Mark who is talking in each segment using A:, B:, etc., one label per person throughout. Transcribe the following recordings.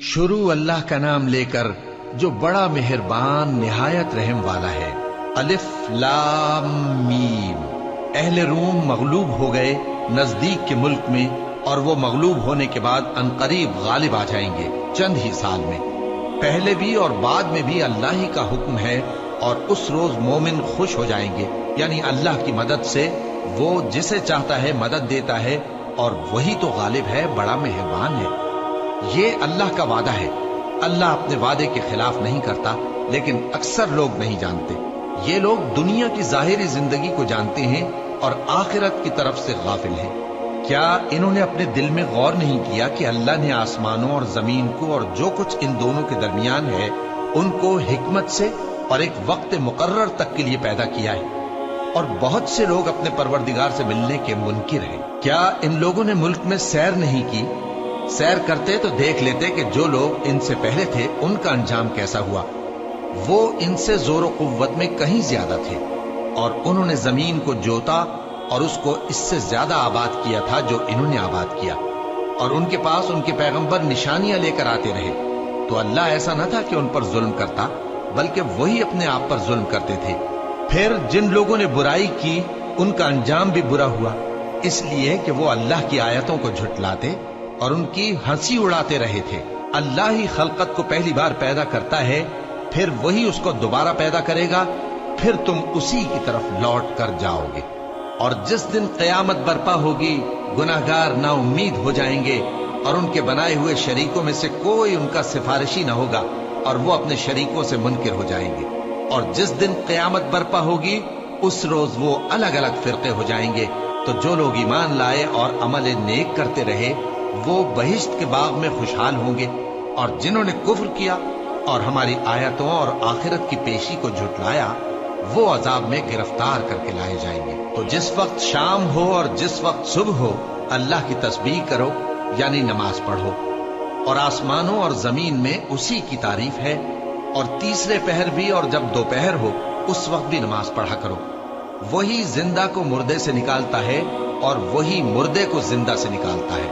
A: شروع اللہ کا نام لے کر جو بڑا مہربان نہایت رحم والا ہے۔ الف لام میم۔ اہل روم مغلوب ہو گئے نزدیک کے ملک میں، اور وہ مغلوب ہونے کے بعد عنقریب غالب آ جائیں گے چند ہی سال میں۔ پہلے بھی اور بعد میں بھی اللہ ہی کا حکم ہے، اور اس روز مومن خوش ہو جائیں گے، یعنی اللہ کی مدد سے وہ جسے چاہتا ہے مدد دیتا ہے، اور وہی تو غالب ہے، بڑا مہربان ہے۔ یہ اللہ کا وعدہ ہے۔ اللہ اپنے وعدے کے خلاف نہیں کرتا، لیکن اکثر لوگ نہیں جانتے۔ یہ لوگ دنیا کی ظاہری زندگی کو جانتے ہیں اور آخرت کی طرف سے غافل ہیں۔ کیا انہوں نے اپنے دل میں غور نہیں کیا کہ اللہ نے آسمانوں اور زمین کو اور جو کچھ ان دونوں کے درمیان ہے ان کو حکمت سے اور ایک وقت مقرر تک کے لیے پیدا کیا ہے؟ اور بہت سے لوگ اپنے پروردگار سے ملنے کے منکر ہیں۔ کیا ان لوگوں نے ملک میں سیر نہیں کی؟ سیر کرتے تو دیکھ لیتے کہ جو لوگ ان سے پہلے تھے ان کا انجام کیسا ہوا۔ وہ ان سے زور و قوت میں کہیں زیادہ تھے، اور انہوں نے زمین کو جوتا اور اس کو اس سے زیادہ آباد کیا تھا جو انہوں نے آباد کیا، اور ان کے پاس ان کے پیغمبر نشانیاں لے کر آتے رہے۔ تو اللہ ایسا نہ تھا کہ ان پر ظلم کرتا، بلکہ وہی اپنے آپ پر ظلم کرتے تھے۔ پھر جن لوگوں نے برائی کی ان کا انجام بھی برا ہوا، اس لیے کہ وہ اللہ کی آیتوں کو جھٹلاتے اور ان کی ہنسی اڑاتے رہے تھے۔ اللہ ہی خلقت کو پہلی بار پیدا کرتا ہے، پھر وہی اس کو دوبارہ پیدا کرے گا، پھر تم اسی کی طرف لوٹ کر جاؤ گے۔ اور جس دن قیامت برپا ہوگی گناہگار نا امید ہو جائیں گے، اور ان کے بنائے ہوئے شریکوں میں سے کوئی ان کا سفارشی نہ ہوگا، اور وہ اپنے شریکوں سے منکر ہو جائیں گے۔ اور جس دن قیامت برپا ہوگی اس روز وہ الگ الگ فرقے ہو جائیں گے۔ تو جو لوگ ایمان لائے اور عمل نیک کرتے رہے وہ بہشت کے باغ میں خوشحال ہوں گے، اور جنہوں نے کفر کیا اور ہماری آیتوں اور آخرت کی پیشی کو جھٹلایا وہ عذاب میں گرفتار کر کے لائے جائیں گے۔ تو جس وقت شام ہو اور جس وقت صبح ہو اللہ کی تسبیح کرو، یعنی نماز پڑھو، اور آسمانوں اور زمین میں اسی کی تعریف ہے، اور تیسرے پہر بھی اور جب دوپہر ہو اس وقت بھی نماز پڑھا کرو۔ وہی زندہ کو مردے سے نکالتا ہے اور وہی مردے کو زندہ سے نکالتا ہے،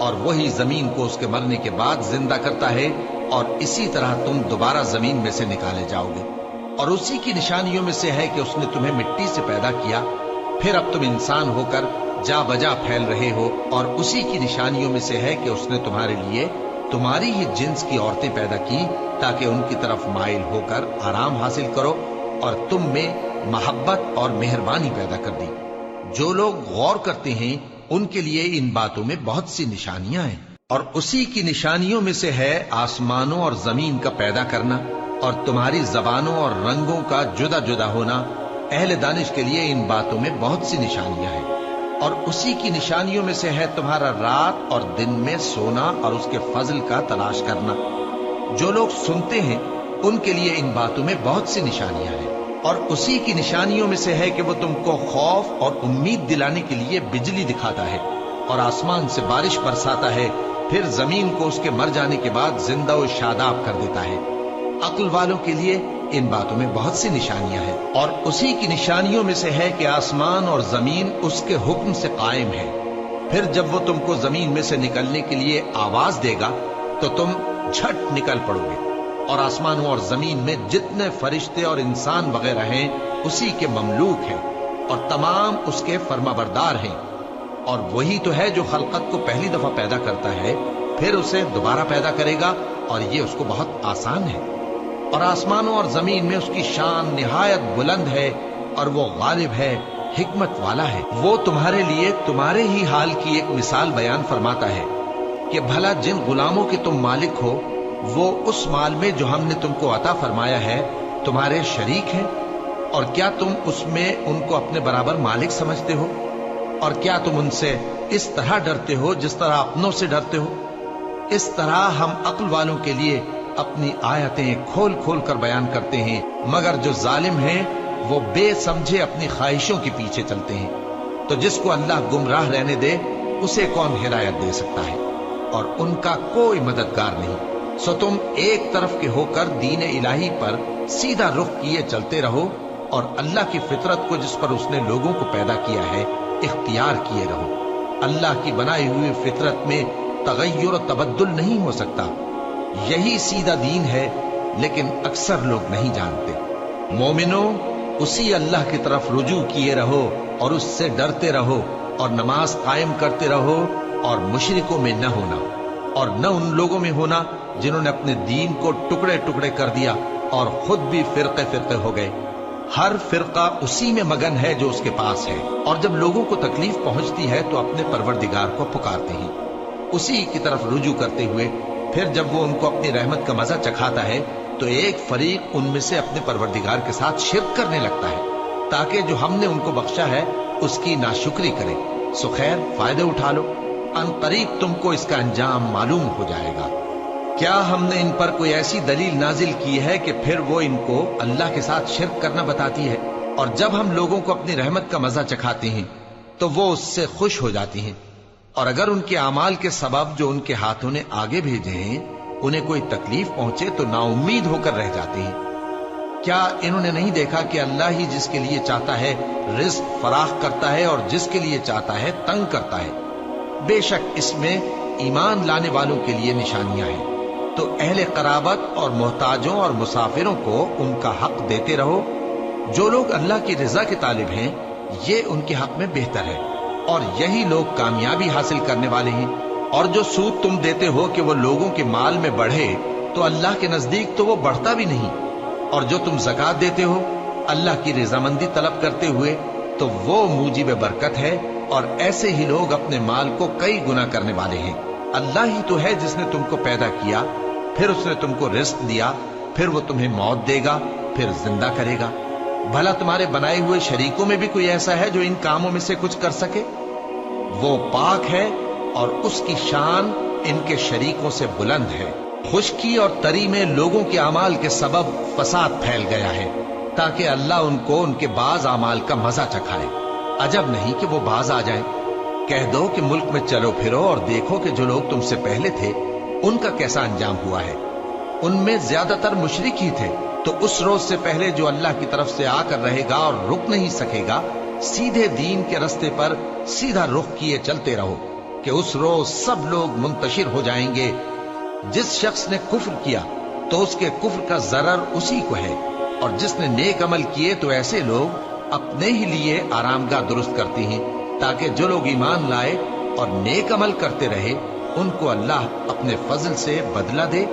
A: اور وہی زمین کو اس کے مرنے کے بعد زندہ کرتا ہے، اور اسی طرح تم دوبارہ زمین میں سے نکالے جاؤ گے۔ اور اسی کی نشانیوں میں سے ہے کہ اس نے تمہیں مٹی سے پیدا کیا، پھر اب تم انسان ہو کر جا بجا پھیل رہے ہو، اور اسی کی نشانیوں میں سے ہے کہ اس نے تمہارے لیے تمہاری ہی جنس کی عورتیں پیدا کی تاکہ ان کی طرف مائل ہو کر آرام حاصل کرو، اور تم میں محبت اور مہربانی پیدا کر دی۔ جو لوگ غور کرتے ہیں ان کے لیے ان باتوں میں بہت سی نشانیاں ہیں۔ اور اسی کی نشانیوں میں سے ہے آسمانوں اور زمین کا پیدا کرنا، اور تمہاری زبانوں اور رنگوں کا جدا جدا ہونا۔ اہل دانش کے لیے ان باتوں میں بہت سی نشانیاں ہیں۔ اور اسی کی نشانیوں میں سے ہے تمہارا رات اور دن میں سونا اور اس کے فضل کا تلاش کرنا۔ جو لوگ سنتے ہیں ان کے لیے ان باتوں میں بہت سی نشانیاں ہیں۔ اور اسی کی نشانیوں میں سے ہے کہ وہ تم کو خوف اور امید دلانے کے لیے بجلی دکھاتا ہے، اور آسمان سے بارش برساتا ہے، پھر زمین کو اس کے مر جانے کے بعد زندہ و شاداب کر دیتا ہے۔ عقل والوں کے لیے ان باتوں میں بہت سی نشانیاں ہیں۔ اور اسی کی نشانیوں میں سے ہے کہ آسمان اور زمین اس کے حکم سے قائم ہے، پھر جب وہ تم کو زمین میں سے نکلنے کے لیے آواز دے گا تو تم جھٹ نکل پڑو گے۔ اور آسمانوں اور زمین میں جتنے فرشتے اور انسان وغیرہ ہیں اسی کے مملوک ہیں، اور تمام اس کے فرما بردار ہیں۔ اور وہی تو ہے جو خلقت کو پہلی دفعہ پیدا کرتا ہے، پھر اسے دوبارہ پیدا کرے گا، اور یہ اس کو بہت آسان ہے۔ اور آسمانوں اور زمین میں اس کی شان نہایت بلند ہے، اور وہ غالب ہے، حکمت والا ہے۔ وہ تمہارے لیے تمہارے ہی حال کی ایک مثال بیان فرماتا ہے کہ بھلا جن غلاموں کے تم مالک ہو وہ اس مال میں جو ہم نے تم کو عطا فرمایا ہے تمہارے شریک ہیں، اور کیا تم اس میں ان کو اپنے برابر مالک سمجھتے ہو؟ اور کیا تم ان سے اس طرح ڈرتے ہو جس طرح اپنوں سے ڈرتے ہو؟ اس طرح ہم عقل والوں کے لیے اپنی آیتیں کھول کھول کر بیان کرتے ہیں، مگر جو ظالم ہیں وہ بے سمجھے اپنی خواہشوں کے پیچھے چلتے ہیں۔ تو جس کو اللہ گمراہ رہنے دے اسے کون ہدایت دے سکتا ہے؟ اور ان کا کوئی مددگار نہیں۔ سو تم ایک طرف کے ہو کر دین الہی پر سیدھا رخ کیے چلتے رہو، اور اللہ کی فطرت کو جس پر اس نے لوگوں کو پیدا کیا ہے اختیار کیے رہو۔ اللہ کی بنائی ہوئی فطرت میں تغیر و تبدل نہیں ہو سکتا۔ یہی سیدھا دین ہے، لیکن اکثر لوگ نہیں جانتے۔ مومنو، اسی اللہ کی طرف رجوع کیے رہو اور اس سے ڈرتے رہو، اور نماز قائم کرتے رہو، اور مشرکوں میں نہ ہونا، اور نہ ان لوگوں میں ہونا جنہوں نے اپنے دین کو ٹکڑے ٹکڑے کر دیا اور خود بھی فرقے فرقے ہو گئے۔ ہر فرقہ اسی میں مگن ہے جو اس کے پاس ہے، اور جب لوگوں کو تکلیف پہنچتی ہے تو اپنے پروردگار کو پکارتے ہیں، اسی کی طرف رجوع کرتے ہوئے پھر جب وہ ان کو اپنی رحمت کا مزہ چکھاتا ہے تو ایک فریق ان میں سے اپنے پروردگار کے ساتھ شرک کرنے لگتا ہے تاکہ جو ہم نے ان کو بخشا ہے اس کی ناشکری کرے۔ سو خیر، فائدے اٹھا لو، ان قریب تم کو اس کا انجام معلوم ہو جائے گا۔ کیا ہم نے ان پر کوئی ایسی دلیل نازل کی ہے کہ پھر وہ ان کو اللہ کے ساتھ شرک کرنا بتاتی ہے؟ اور جب ہم لوگوں کو اپنی رحمت کا مزہ چکھاتے ہیں تو وہ اس سے خوش ہو جاتی ہیں، اور اگر ان کے اعمال کے سبب جو ان کے ہاتھوں نے آگے بھیجے ہیں انہیں کوئی تکلیف پہنچے تو نا امید ہو کر رہ جاتے ہیں۔ کیا انہوں نے نہیں دیکھا کہ اللہ ہی جس کے لیے چاہتا ہے رزق فراخ کرتا ہے اور جس کے لیے چاہتا ہے تنگ کرتا ہے؟ بے شک اس میں ایمان لانے والوں کے لیے نشانیاں ہیں۔ تو اہل قرابت اور محتاجوں اور مسافروں کو ان کا حق دیتے رہو۔ جو لوگ اللہ کی رضا کے طالب ہیں یہ ان کے حق میں بہتر ہے، اور یہی لوگ کامیابی حاصل کرنے والے ہیں۔ اور جو سود تم دیتے ہو کہ وہ لوگوں کے مال میں بڑھے تو اللہ کے نزدیک تو وہ بڑھتا بھی نہیں، اور جو تم زکوٰۃ دیتے ہو اللہ کی رضامندی طلب کرتے ہوئے تو وہ موجب برکت ہے، اور ایسے ہی لوگ اپنے مال کو کئی گنا کرنے والے ہیں۔ اللہ ہی تو ہے جس نے تم کو پیدا کیا، پھر اس نے تم کو رزق دیا، پھر وہ تمہیں موت دے گا، پھر زندہ کرے گا۔ بھلا تمہارے بنائے ہوئے شریکوں میں بھی کوئی ایسا ہے جو ان کاموں میں سے کچھ کر سکے؟ وہ پاک ہے اور اس کی شان ان کے شریکوں سے بلند ہے۔ خشکی اور تری میں لوگوں کے اعمال کے سبب فساد پھیل گیا ہے تاکہ اللہ ان کو ان کے بعض اعمال کا مزہ چکھائے۔ عجب نہیں کہ وہ باز آ جائیں۔ کہہ دو کہ ملک میں چلو پھرو اور دیکھو کہ جو لوگ تم سے پہلے تھے ان کا کیسا انجام ہوا ہے۔ ان میں زیادہ تر مشرک ہی تھے، تو اس روز سے پہلے جو اللہ کی طرف سے آ کر رہے گا اور رک نہیں سکے گا، سیدھے دین کے رستے پر سیدھا رخ کیے چلتے رہو کہ اس روز سب لوگ منتشر ہو جائیں گے۔ جس شخص نے کفر کیا تو اس کے کفر کا ضرر اسی کو ہے، اور جس نے نیک عمل کیے تو ایسے لوگ اپنے ہی لیے آرامگاہ درست کرتے ہیں تاکہ جو لوگ ایمان لائے اور نیک عمل کرتے رہے ان کو اللہ اپنے فضل سے بدلہ دے۔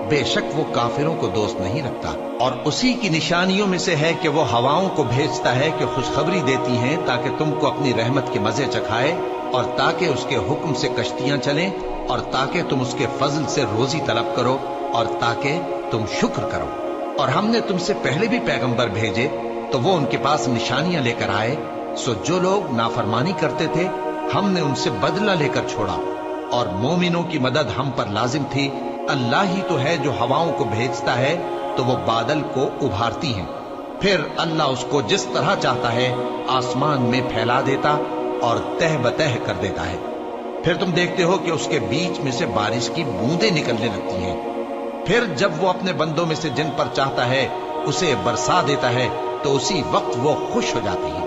A: بے شک وہ کافروں کو دوست نہیں رکھتا۔ اور اسی کی نشانیوں میں سے ہے کہ وہ ہواؤں کو بھیجتا ہے کہ خوشخبری دیتی ہیں تاکہ تم کو اپنی رحمت کے مزے چکھائے، اور تاکہ اس کے حکم سے کشتیاں چلیں، اور تاکہ تم اس کے فضل سے روزی طلب کرو، اور تاکہ تم شکر کرو۔ اور ہم نے تم سے پہلے بھی پیغمبر بھیجے تو وہ ان کے پاس نشانیاں لے کر آئے، سو جو لوگ نافرمانی کرتے تھے ہم نے ان سے بدلہ لے کر چھوڑا، اور مومنوں کی مدد ہم پر لازم تھی۔ اللہ ہی تو ہے جو ہواؤں کو بھیجتا ہے تو وہ بادل کو ابھارتی ہیں، پھر اللہ اس کو جس طرح چاہتا ہے آسمان میں پھیلا دیتا اور تہ بتہ کر دیتا ہے۔ پھر تم دیکھتے ہو کہ اس کے بیچ میں سے بارش کی بوندیں نکلنے لگتی ہیں، پھر جب وہ اپنے بندوں میں سے جن پر چاہتا ہے اسے برسا دیتا ہے تو اسی وقت وہ خوش ہو جاتی ہیں،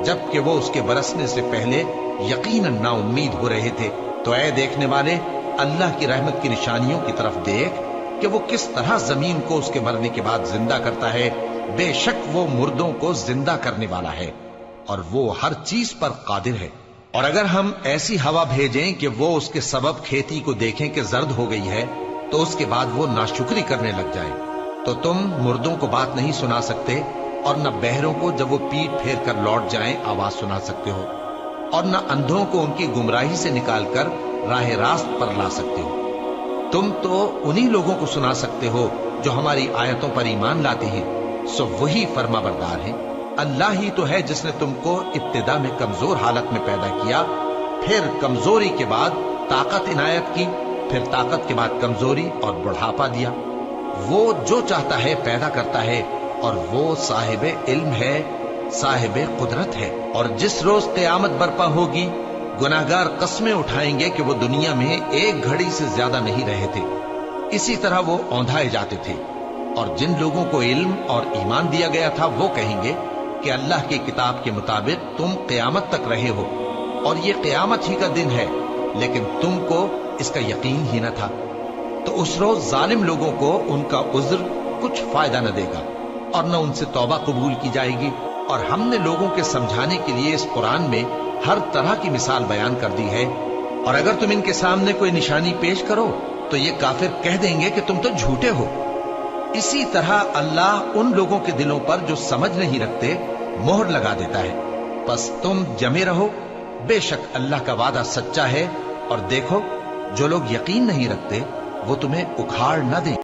A: جبکہ وہ اس کے برسنے سے پہلے یقیناً نا امید ہو رہے تھے۔ تو اے دیکھنے والے، اللہ کی رحمت کی نشانیوں کی طرف دیکھ کہ وہ کس طرح زمین کو اس کے مرنے کے بعد زندہ کرتا ہے۔ بے شک وہ مردوں کو زندہ کرنے والا ہے اور وہ ہر چیز پر قادر ہے۔ اور اگر ہم ایسی ہوا بھیجیں کہ وہ اس کے سبب کھیتی کو دیکھیں کہ زرد ہو گئی ہے تو اس کے بعد وہ ناشکری کرنے لگ جائے، تو تم مردوں کو بات نہیں سنا سکتے، اور نہ بہروں کو جب وہ پیٹ پھیر کر لوٹ جائیں آواز سنا سکتے ہو، اور نہ اندھوں کو ان کی گمراہی سے نکال کر راہ راست پر لا سکتے ہو۔ تم تو انہی لوگوں کو سنا سکتے ہو جو ہماری آیتوں پر ایمان لاتے ہیں، سو وہی فرما بردار ہیں۔ اللہ ہی تو ہے جس نے تم کو ابتدا میں کمزور حالت میں پیدا کیا، پھر کمزوری کے بعد طاقت عنایت کی، پھر طاقت کے بعد کمزوری اور بڑھاپا دیا۔ وہ جو چاہتا ہے پیدا کرتا ہے، اور وہ صاحب علم ہے، صاحب قدرت ہے۔ اور جس روز قیامت برپا ہوگی گناہگار قسمیں اٹھائیں گے کہ وہ دنیا میں ایک گھڑی سے زیادہ نہیں رہے تھے، اسی طرح وہ اوندھائے جاتے تھے۔ اور جن لوگوں کو علم اور ایمان دیا گیا تھا وہ کہیں گے کہ اللہ کی کتاب کے مطابق تم قیامت تک رہے ہو، اور یہ قیامت ہی کا دن ہے، لیکن تم کو اس کا یقین ہی نہ تھا۔ تو اس روز ظالم لوگوں کو ان کا عذر کچھ فائدہ نہ دے گا اور نہ ان سے توبہ قبول کی جائے گی۔ اور ہم نے لوگوں کے سمجھانے کے لیے اس قرآن میں ہر طرح کی مثال بیان کر دی ہے، اور اگر تم ان کے سامنے کوئی نشانی پیش کرو تو یہ کافر کہہ دیں گے کہ تم تو جھوٹے ہو۔ اسی طرح اللہ ان لوگوں کے دلوں پر جو سمجھ نہیں رکھتے مہر لگا دیتا ہے۔ پس تم جمے رہو، بے شک اللہ کا وعدہ سچا ہے، اور دیکھو جو لوگ یقین نہیں رکھتے وہ تمہیں اکھاڑ نہ دیں۔